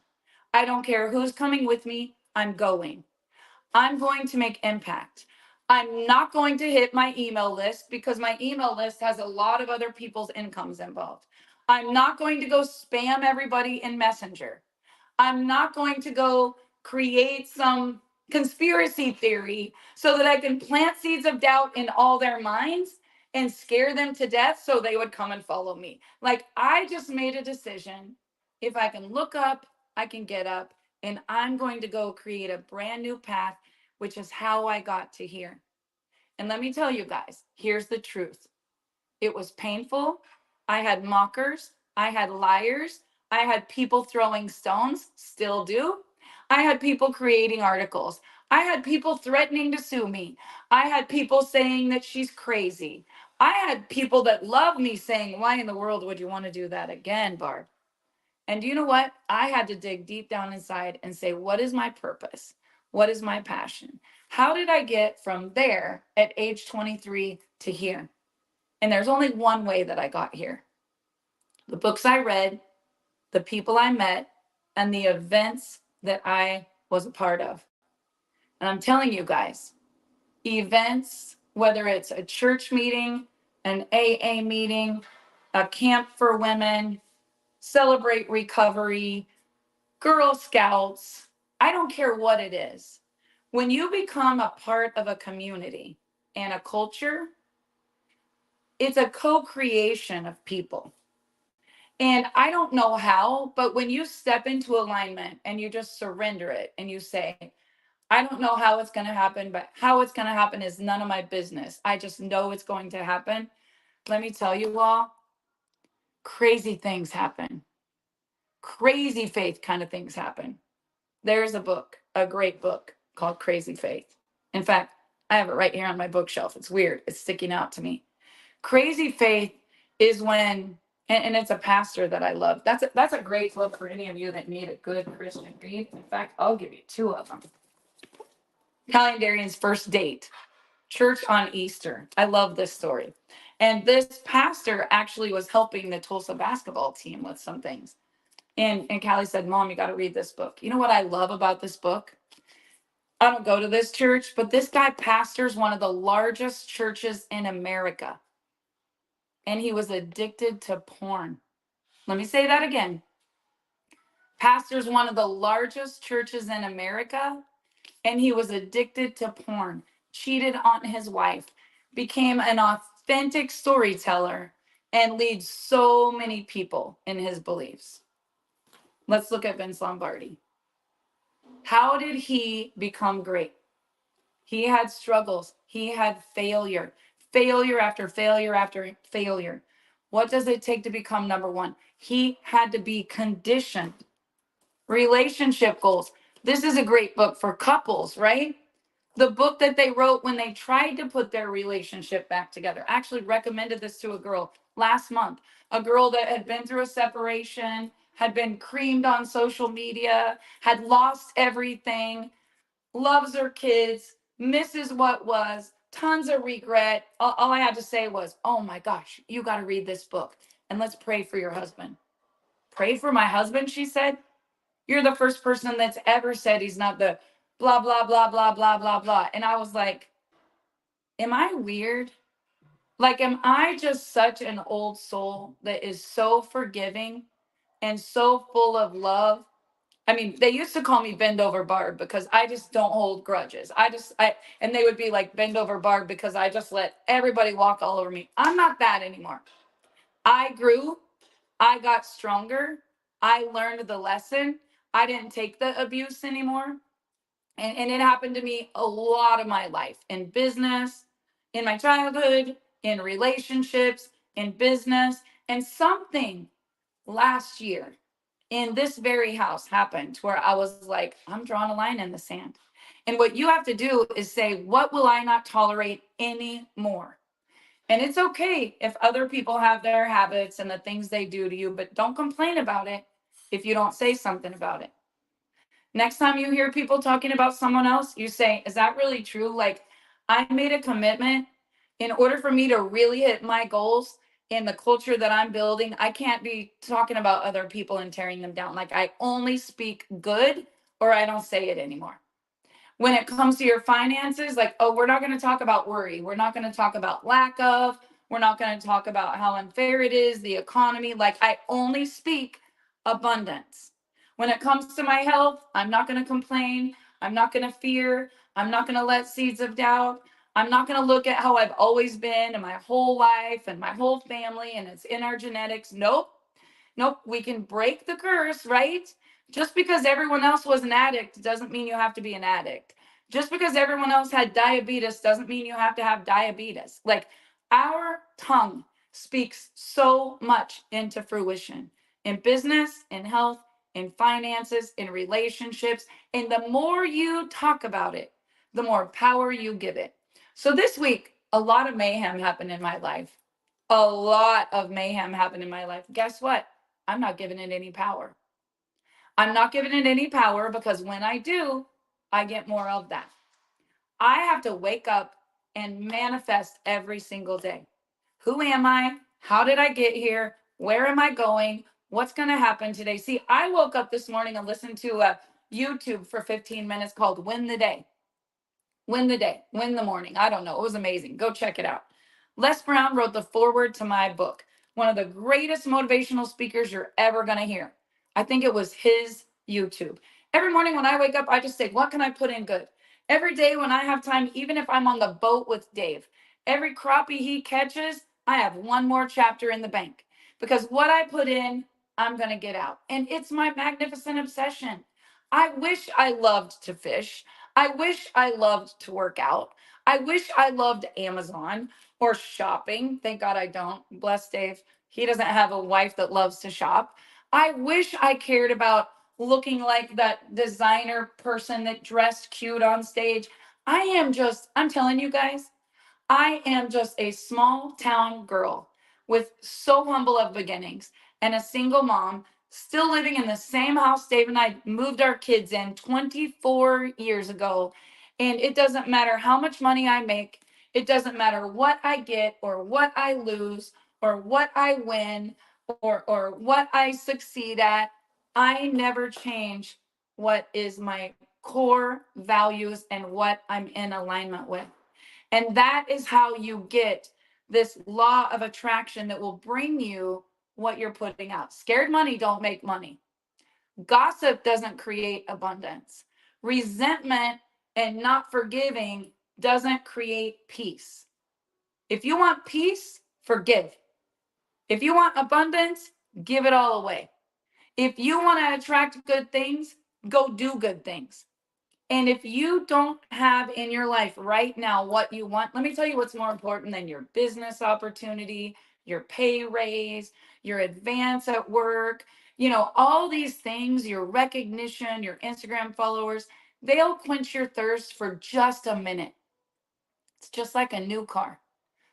I don't care who's coming with me, I'm going. I'm going to make impact. I'm not going to hit my email list because my email list has a lot of other people's incomes involved. I'm not going to go spam everybody in Messenger. I'm not going to go create some conspiracy theory so that I can plant seeds of doubt in all their minds and scare them to death so they would come and follow me. Like, I just made a decision. If I can look up, I can get up, and I'm going to go create a brand new path, which is how I got to here. And let me tell you guys, here's the truth. It was painful. I had mockers. I had liars. I had people throwing stones, still do. I had people creating articles. I had people threatening to sue me. I had people saying that she's crazy. I had people that love me saying, why in the world would you want to do that again, Barb? And you know what? I had to dig deep down inside and say, what is my purpose? What is my passion? How did I get from there at age 23 to here? And there's only one way that I got here. The books I read, the people I met, and the events that I was a part of. And I'm telling you guys, events, whether it's a church meeting, an AA meeting, a camp for women, Celebrate Recovery, Girl Scouts, I don't care what it is. When you become a part of a community and a culture, it's a co-creation of people. And I don't know how, but when you step into alignment and you just surrender it and you say, I don't know how it's going to happen, but how it's going to happen is none of my business. I just know it's going to happen. Let me tell you all, crazy things happen. Crazy faith kind of things happen. There's a book, a great book called Crazy Faith. In fact, I have it right here on my bookshelf. It's weird. It's sticking out to me. Crazy faith is when, and it's a pastor that I love. That's a great book for any of you that need a good Christian read. In fact, I'll give you two of them. Callie and Darian's First Date, Church on Easter. I love this story. And this pastor actually was helping the Tulsa basketball team with some things. And Callie said, Mom, you got to read this book. You know what I love about this book? I don't go to this church, but this guy pastors one of the largest churches in America. And he was addicted to porn. Let me say that again. Pastors one of the largest churches in America, and he was addicted to porn, cheated on his wife, became an authentic storyteller, and leads so many people in his beliefs. Let's look at Vince Lombardi. How did he become great? He had struggles. He had failure, failure after failure after failure. What does it take to become number one? He had to be conditioned. Relationship goals. This is a great book for couples, right? The book that they wrote when they tried to put their relationship back together. I actually recommended this to a girl last month, a girl that had been through a separation, had been creamed on social media, had lost everything, loves her kids, misses what was, tons of regret. All I had to say was, oh my gosh, you got to read this book and let's pray for your husband. Pray for my husband, she said. You're the first person that's ever said he's not the blah, blah, blah, blah, blah, blah, blah. And I was like, am I weird? Like, am I just such an old soul that is so forgiving and so full of love? I mean, they used to call me Bend Over Barb because I just don't hold grudges. And they would be like Bend Over Barb because I just let everybody walk all over me. I'm not that anymore. I grew, I got stronger, I learned the lesson. I didn't take the abuse anymore. And it happened to me a lot of my life in business, in my childhood, in relationships, in business. And something last year in this very house happened where I was like, I'm drawing a line in the sand. And what you have to do is say, what will I not tolerate anymore? And it's okay if other people have their habits and the things they do to you, but don't complain about it if you don't say something about it. Next time you hear people talking about someone else, you say, is that really true? Like, I made a commitment. In order for me to really hit my goals in the culture that I'm building, I can't be talking about other people and tearing them down. Like, I only speak good or I don't say it anymore. When it comes to your finances, like, oh, we're not going to talk about worry. We're not going to talk about lack of. We're not going to talk about how unfair it is, the economy. Like, I only speak abundance. When it comes to my health, I'm not going to complain. I'm not going to fear. I'm not going to let seeds of doubt. I'm not going to look at how I've always been and my whole life and my whole family and it's in our genetics. Nope. Nope. We can break the curse, right? Just because everyone else was an addict doesn't mean you have to be an addict. Just because everyone else had diabetes doesn't mean you have to have diabetes. Like, our tongue speaks so much into fruition in business, in health, in finances, in relationships. And the more you talk about it, the more power you give it. So this week, a lot of mayhem happened in my life. A lot of mayhem happened in my life. Guess what? I'm not giving it any power. I'm not giving it any power because when I do, I get more of that. I have to wake up and manifest every single day. Who am I? How did I get here? Where am I going? What's going to happen today? See, I woke up this morning and listened to a YouTube for 15 minutes called Win the Day. Win the Day, Win the Morning. I don't know. It was amazing. Go check it out. Les Brown wrote the foreword to my book, one of the greatest motivational speakers you're ever going to hear. I think it was his YouTube. Every morning when I wake up, I just say, what can I put in good? Every day when I have time, even if I'm on the boat with Dave, every crappie he catches, I have one more chapter in the bank because what I put in, I'm going to get out. And it's my magnificent obsession. I wish I loved to fish. I wish I loved to work out. I wish I loved Amazon or shopping. Thank God I don't. Bless Dave. He doesn't have a wife that loves to shop. I wish I cared about looking like that designer person that dressed cute on stage. I'm telling you guys, I am just a small town girl with so humble of beginnings and a single mom, still living in the same house Dave and I moved our kids in 24 years ago. And it doesn't matter how much money I make. It doesn't matter what I get or what I lose or what I win or what I succeed at. I never change what is my core values and what I'm in alignment with. And that is how you get this law of attraction that will bring you what you're putting out. Scared money don't make money. Gossip doesn't create abundance. Resentment and not forgiving doesn't create peace. If you want peace, forgive. If you want abundance, give it all away. If you want to attract good things, go do good things. And if you don't have in your life right now what you want, let me tell you what's more important than your business opportunity, your pay raise, your advance at work, all these things, your recognition, your Instagram followers, they'll quench your thirst for just a minute. It's just like a new car.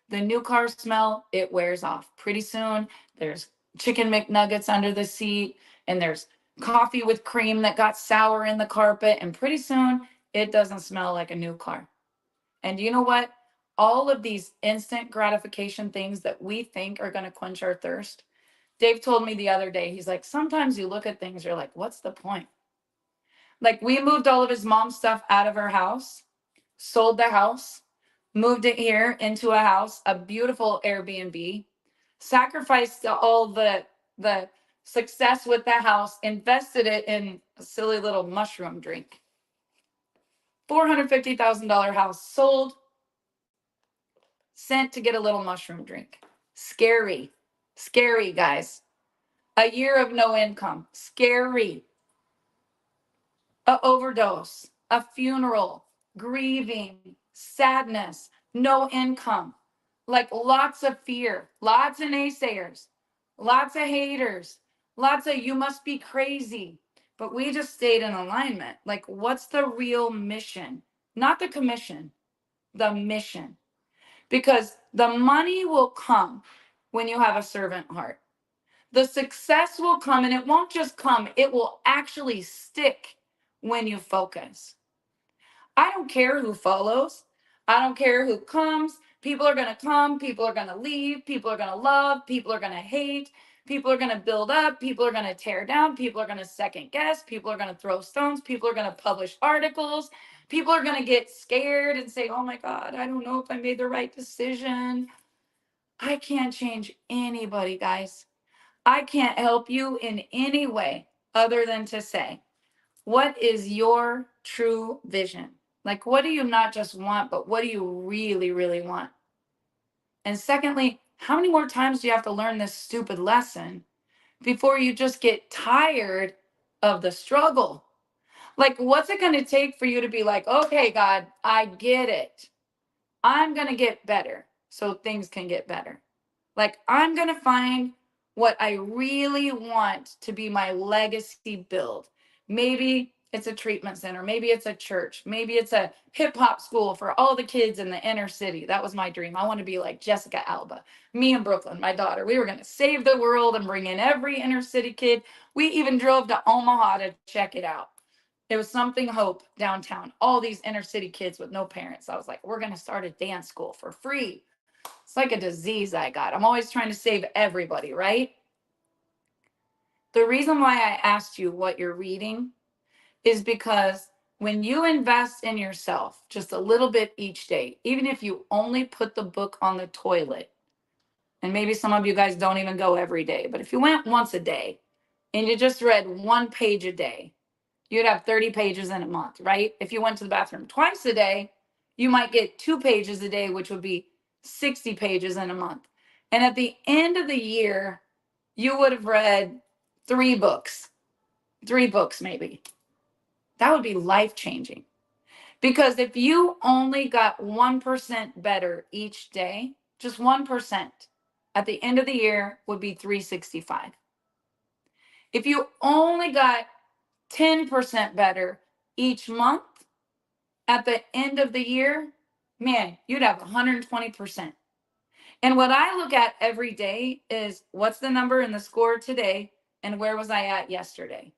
The new car smell, it wears off. Pretty soon, there's chicken McNuggets under the seat, and there's coffee with cream that got sour in the carpet. And pretty soon, it doesn't smell like a new car. And you know what? All of these instant gratification things that we think are going to quench our thirst. Dave told me the other day, he's like, sometimes you look at things, you're like, what's the point? Like, we moved all of his mom's stuff out of our house, sold the house, moved it here into a house, a beautiful Airbnb, sacrificed all the success with the house, invested it in a silly little mushroom drink. $450,000 house sold, sent to get a little mushroom drink. Scary, scary, guys. A year of no income, scary. A overdose, a funeral, grieving, sadness, no income, like lots of fear, lots of naysayers, lots of haters, lots of you must be crazy. But we just stayed in alignment. Like, what's the real mission? Not the commission, the mission. Because the money will come when you have a servant heart. The success will come, and it won't just come, it will actually stick when you focus. I don't care who follows. I don't care who comes. People are going to come. People are going to leave. People are going to love. People are going to hate. People are going to build up. People are going to tear down. People are going to second guess. People are going to throw stones. People are going to publish articles. People are going to get scared and say, oh my God, I don't know if I made the right decision. I can't change anybody, guys. I can't help you in any way other than to say, what is your true vision? Like, what do you not just want, but what do you really, really want? And secondly, how many more times do you have to learn this stupid lesson before you just get tired of the struggle? Like, what's it going to take for you to be like, okay, God, I get it. I'm going to get better so things can get better. Like, I'm going to find what I really want to be my legacy build. Maybe it's a treatment center. Maybe it's a church. Maybe it's a hip hop school for all the kids in the inner city. That was my dream. I want to be like Jessica Alba. Me and Brooklyn, my daughter, we were going to save the world and bring in every inner city kid. We even drove to Omaha to check it out. It was Something Hope downtown. All these inner city kids with no parents. I was like, we're going to start a dance school for free. It's like a disease I got. I'm always trying to save everybody, right? The reason why I asked you what you're reading is because when you invest in yourself just a little bit each day, even if you only put the book on the toilet, and maybe some of you guys don't even go every day, but if you went once a day and you just read 1 page a day, you'd have 30 pages in a month, right? If you went to the bathroom twice a day, you might get 2 pages a day, which would be 60 pages in a month. And at the end of the year, you would have read 3 books maybe. That would be life changing. Because if you only got 1% better each day, just 1%, at the end of the year would be 365. If you only got 10% better each month, at the end of the year, man, you'd have 120%. And what I look at every day is what's the number in the score today and where was I at yesterday?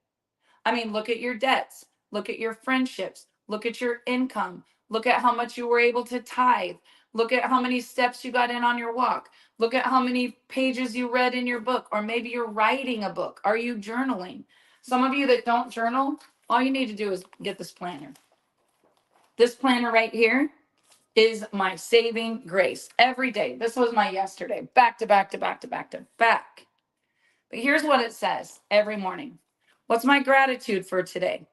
I mean, look at your debts, look at your friendships, look at your income, look at how much you were able to tithe, Look at how many steps you got in on your walk. Look at how many pages you read in your book, or maybe you're writing a book. Are you journaling? Some of you that don't journal, all you need to do is get this planner. This planner right here is my saving grace every day. This was my yesterday, back to back to back to back to back. But here's what it says every morning. What's my gratitude for today?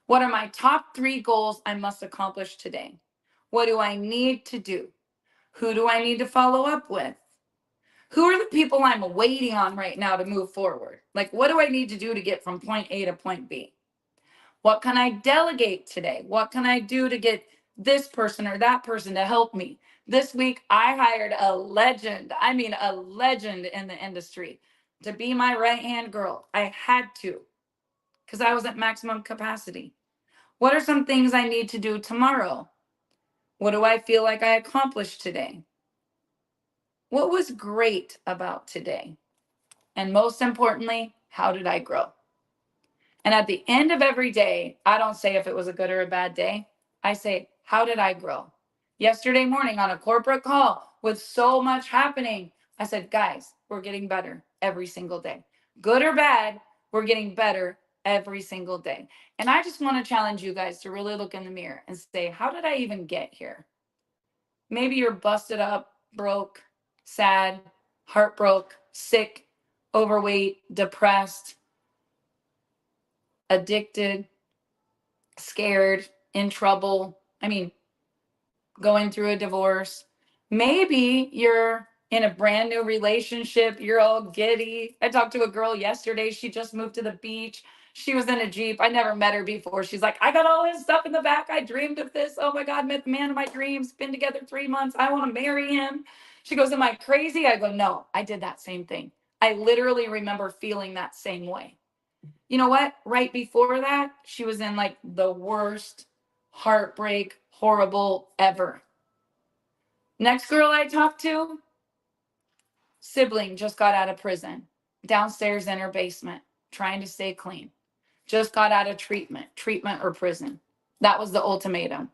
What are my top 3 goals I must accomplish today? What do I need to do? Who do I need to follow up with? Who are the people I'm waiting on right now to move forward? Like, what do I need to do to get from point A to point B? What can I delegate today? What can I do to get this person or that person to help me? This week, I hired a legend. I mean, a legend in the industry to be my right-hand girl. I had to because I was at maximum capacity. What are some things I need to do tomorrow? What do I feel like I accomplished today? What was great about today? And most importantly, how did I grow? And at the end of every day, I don't say if it was a good or a bad day. I say, how did I grow? Yesterday morning on a corporate call with so much happening, I said, guys, we're getting better every single day. Good or bad, we're getting better every single day. And I just want to challenge you guys to really look in the mirror and say, how did I even get here? Maybe you're busted up, broke, sad, heartbroken, sick, overweight, depressed, addicted, scared, in trouble. I mean, going through a divorce. Maybe you're in a brand new relationship. You're all giddy. I talked to a girl yesterday. She just moved to the beach. She was in a Jeep. I never met her before. She's like, I got all this stuff in the back. I dreamed of this. Oh my God, met the man of my dreams. Been together 3 months. I want to marry him. She goes, am I crazy? I go, no, I did that same thing. I literally remember feeling that same way. You know what? Right before that, she was in like the worst heartbreak, horrible ever. Next girl I talked to, sibling just got out of prison, downstairs in her basement, trying to stay clean. Just got out of treatment or prison. That was the ultimatum.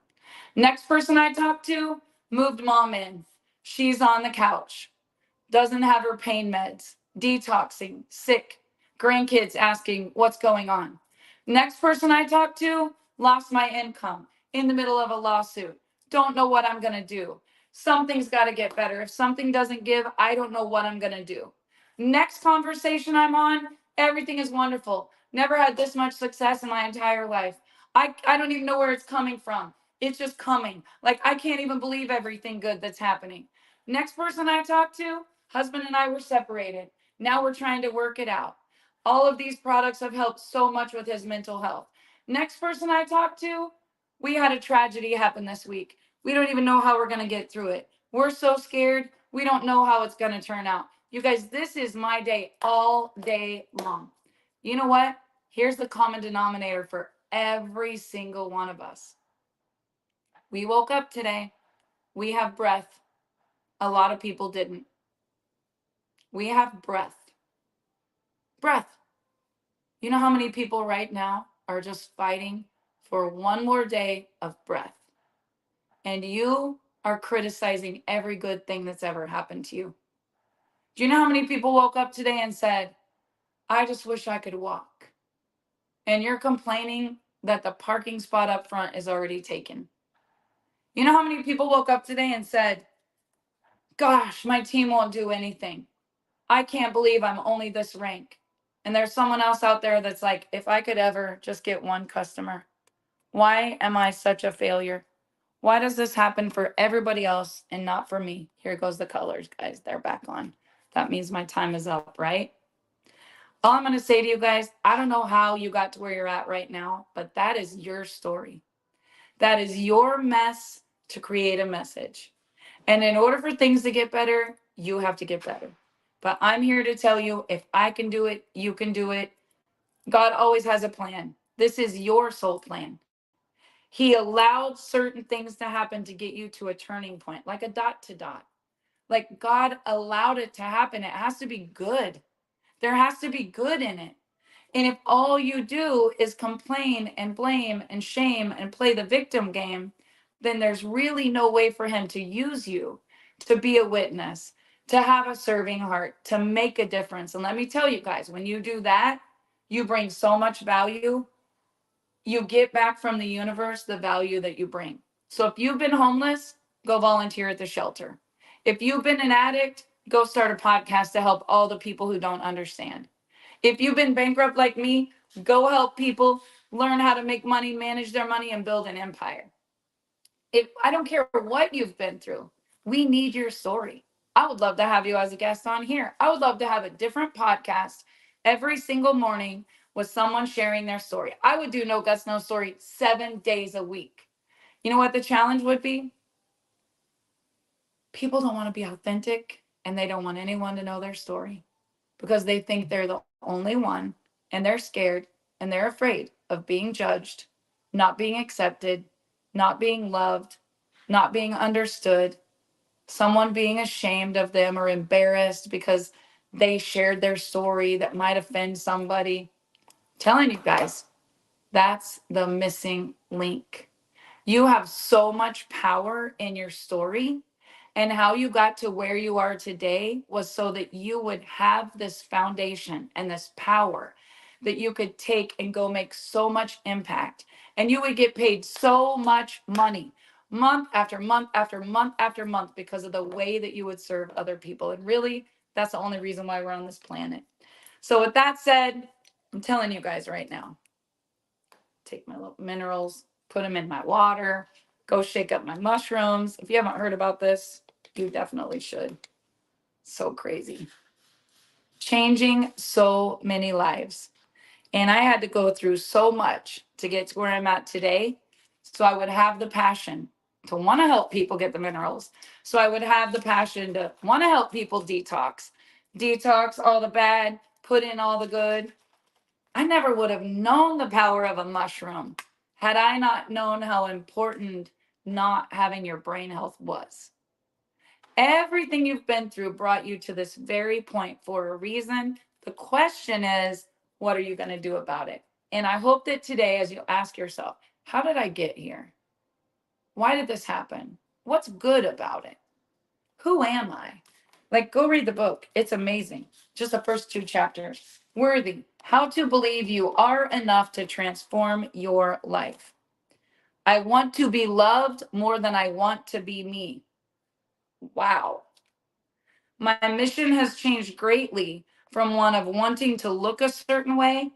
Next person I talked to, moved mom in. She's on the couch, doesn't have her pain meds, detoxing, sick, grandkids asking what's going on. Next person I talked to, lost my income, in the middle of a lawsuit, don't know what I'm going to do. Something's got to get better. If something doesn't give, I don't know what I'm going to do. Next conversation I'm on, everything is wonderful. Never had this much success in my entire life. I don't even know where it's coming from. It's just coming. Like, I can't even believe everything good that's happening. Next person I talked to, husband and I were separated. Now we're trying to work it out. All of these products have helped so much with his mental health. Next person I talked to, we had a tragedy happen this week. We don't even know how we're going to get through it. We're so scared. We don't know how it's going to turn out. You guys, this is my day all day long. You know what? Here's the common denominator for every single one of us. We woke up today. We have breath. A lot of people didn't. We have breath. Breath. You know how many people right now are just fighting for one more day of breath? And you are criticizing every good thing that's ever happened to you. Do you know how many people woke up today and said, I just wish I could walk? And you're complaining that the parking spot up front is already taken. You know how many people woke up today and said, gosh, my team won't do anything. I can't believe I'm only this rank. And there's someone else out there that's like, if I could ever just get one customer, why am I such a failure? Why does this happen for everybody else and not for me? Here goes the colors, guys. They're back on. That means my time is up, right? All I'm going to say to you guys, I don't know how you got to where you're at right now, but that is your story. That is your mess to create a message. And in order for things to get better, you have to get better. But I'm here to tell you, if I can do it, you can do it. God always has a plan. This is your soul plan. He allowed certain things to happen to get you to a turning point, like a dot to dot. Like, God allowed it to happen. It has to be good. There has to be good in it. And if all you do is complain and blame and shame and play the victim game, then there's really no way for him to use you to be a witness, to have a serving heart, to make a difference. And let me tell you guys, when you do that, you bring so much value. You get back from the universe the value that you bring. So if you've been homeless, go volunteer at the shelter. If you've been an addict, go start a podcast to help all the people who don't understand. If you've been bankrupt like me, go help people learn how to make money, manage their money, and build an empire. If I don't care what you've been through, we need your story. I would love to have you as a guest on here. I would love to have a different podcast every single morning with someone sharing their story. I would do No Guts, No Story 7 days a week. You know what the challenge would be? People don't want to be authentic and they don't want anyone to know their story because they think they're the only one and they're scared and they're afraid of being judged, not being accepted, not being loved, not being understood, someone being ashamed of them or embarrassed because they shared their story that might offend somebody. I'm telling you guys, that's the missing link. You have so much power in your story, and how you got to where you are today was so that you would have this foundation and this power that you could take and go make so much impact. And you would get paid so much money month after month after month after month because of the way that you would serve other people. And really, that's the only reason why we're on this planet. So, with that said, I'm telling you guys right now, take my little minerals, put them in my water, go shake up my mushrooms. If you haven't heard about this, you definitely should. So crazy. Changing so many lives. And I had to go through so much to get to where I'm at today. So I would have the passion to want to help people get the minerals. So I would have the passion to want to help people detox all the bad, put in all the good. I never would have known the power of a mushroom had I not known how important not having your brain health was. Everything you've been through brought you to this very point for a reason. The question is, what are you going to do about it? And I hope that today, as you ask yourself, how did I get here? Why did this happen? What's good about it? Who am I? Like, go read the book. It's amazing. Just the first 2 chapters. Worthy. How to believe you are enough to transform your life. I want to be loved more than I want to be me. Wow. My mission has changed greatly from one of wanting to look a certain way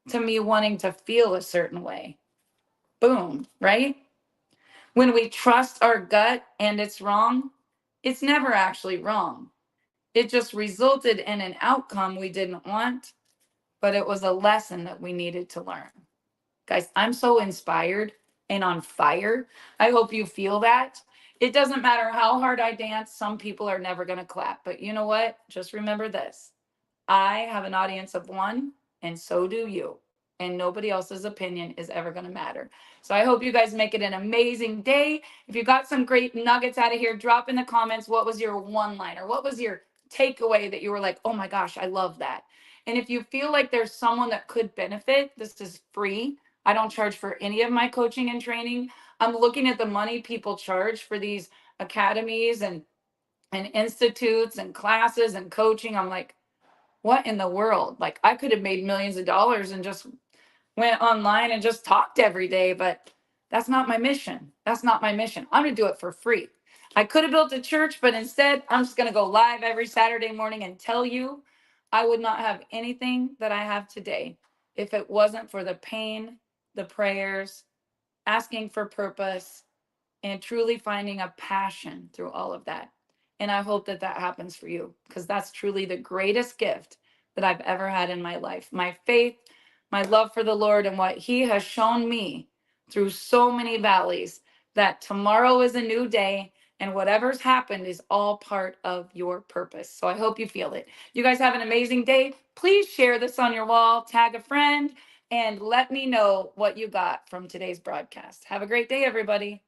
to me wanting to feel a certain way. Boom, right? When we trust our gut and it's wrong, it's never actually wrong. It just resulted in an outcome we didn't want, but it was a lesson that we needed to learn. Guys, I'm so inspired and on fire. I hope you feel that. It doesn't matter how hard I dance, some people are never going to clap. But you know what? Just remember this: I have an audience of one, and so do you. And nobody else's opinion is ever going to matter. So I hope you guys make it an amazing day. If you got some great nuggets out of here, drop in the comments what was your one liner? What was your takeaway that you were like, oh my gosh, I love that? And if you feel like there's someone that could benefit, this is free. I don't charge for any of my coaching and training. I'm looking at the money people charge for these academies and institutes and classes and coaching. I'm like, what in the world? Like, I could have made millions of dollars and just went online and just talked every day, but that's not my mission. That's not my mission. I'm going to do it for free. I could have built a church, but instead, I'm just going to go live every Saturday morning and tell you I would not have anything that I have today if it wasn't for the pain, the prayers, asking for purpose, and truly finding a passion through all of that. And I hope that that happens for you, because that's truly the greatest gift that I've ever had in my life. My faith, my love for the Lord, and what He has shown me through so many valleys, that tomorrow is a new day and whatever's happened is all part of your purpose. So I hope you feel it. You guys have an amazing day. Please share this on your wall, tag a friend, and let me know what you got from today's broadcast. Have a great day, everybody.